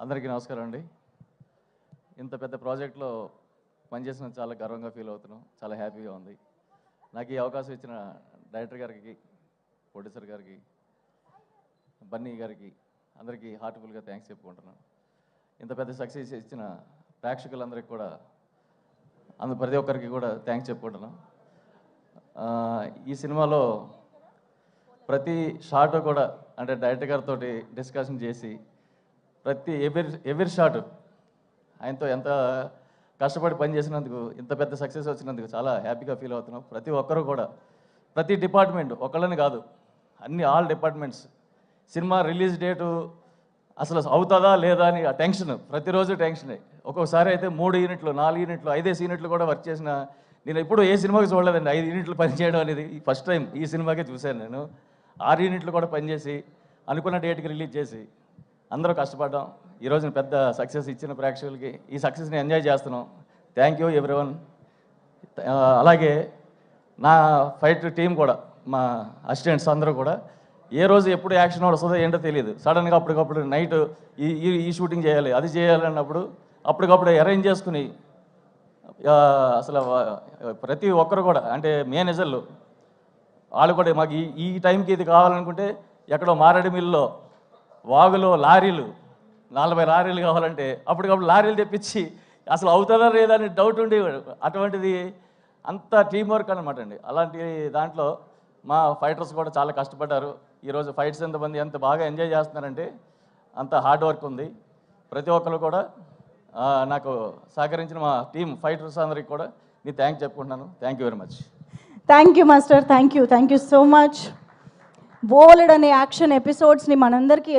అందరికీ నమస్కారం అండి. ఇంత పెద్ద ప్రాజెక్ట్లో పనిచేసిన చాలా గర్వంగా ఫీల్ అవుతున్నాం. చాలా హ్యాపీగా ఉంది. నాకు ఈ అవకాశం ఇచ్చిన డైరెక్టర్ గారికి, ప్రొడ్యూసర్ గారికి, బన్నీ గారికి అందరికీ హార్ట్ఫుల్గా థ్యాంక్స్ చెప్పుకుంటున్నాను. ఇంత పెద్ద సక్సెస్ ఇచ్చిన ప్రేక్షకులందరికీ కూడా ప్రతి ఒక్కరికి కూడా థ్యాంక్స్ చెప్పుకుంటున్నాం. ఈ సినిమాలో ప్రతి షాట్ కూడా అంటే డైరెక్టర్ గారితో డిస్కషన్ చేసి ప్రతి ఎవ్రీ షాట్ ఆయనతో ఎంత కష్టపడి పనిచేసినందుకు ఇంత పెద్ద సక్సెస్ వచ్చినందుకు చాలా హ్యాపీగా ఫీల్ అవుతున్నాం. ప్రతి ఒక్కరు కూడా ప్రతి డిపార్ట్మెంట్ ఒకళ్ళని కాదు, all departments cinema release date అసలు అవుతుందా లేదా అని ఆ టెన్షన్, ప్రతిరోజు టెన్షనే. ఒక్కొక్కసారి అయితే 3 యూనిట్లు 4 యూనిట్లు 5 యూనిట్లు కూడా వర్క్ చేసిన నేను ఎప్పుడు ఏ సినిమాకి చూడలేదండి. 5 యూనిట్లు పనిచేయడం అనేది ఫస్ట్ టైం ఈ సినిమాకే చూశాను నేను. 6 యూనిట్లు కూడా పనిచేసి అనుకున్న డేట్కి రిలీజ్ చేసి అందరూ కష్టపడ్డాం. ఈరోజు పెద్ద సక్సెస్ ఇచ్చిన ప్రేక్షకులకి ఈ సక్సెస్ని ఎంజాయ్ చేస్తున్నాం. Thank you everyone. అలాగే నా ఫైట్ టీం కూడా, మా అసిస్టెంట్స్ అందరూ కూడా ఏ రోజు ఎప్పుడు యాక్షన్ వస్తుందో ఏంటో తెలియదు. సడన్గా అప్పటికప్పుడు నైట్ ఈ షూటింగ్ చేయాలి, అది చేయాలి అన్నప్పుడు అప్పటికప్పుడు అరేంజ్ చేసుకుని అసలు ప్రతి ఒక్కరు కూడా అంటే మేనేజర్లు వాళ్ళు కూడా మాకు ఈ టైంకి ఇది కావాలనుకుంటే ఎక్కడో మారేడు మిల్లులో వాగులో లారీలు 40 లారీలు కావాలంటే అప్పటికప్పుడు లారీలు తెప్పించి అసలు అవుతుందా లేదా అని డౌట్ ఉండేవాడు. అటువంటిది అంత టీం వర్క్ అనమాట అండి. అలాంటి దాంట్లో మా ఫైటర్స్ కూడా చాలా కష్టపడ్డారు. ఈరోజు ఫైట్స్ ఎంత బాగా ఎంజాయ్ చేస్తున్నారంటే అంత హార్డ్ వర్క్ ఉంది. ప్రతి ఒక్కరు కూడా నాకు సహకరించిన మా టీం ఫైటర్స్ అందరికి కూడా నేను థ్యాంక్స్ చెప్పుకుంటున్నాను. Thank you very much. Thank you master, thank you so much. బోలెడ్ అనే యాక్షన్ ఎపిసోడ్స్ని మనందరికీ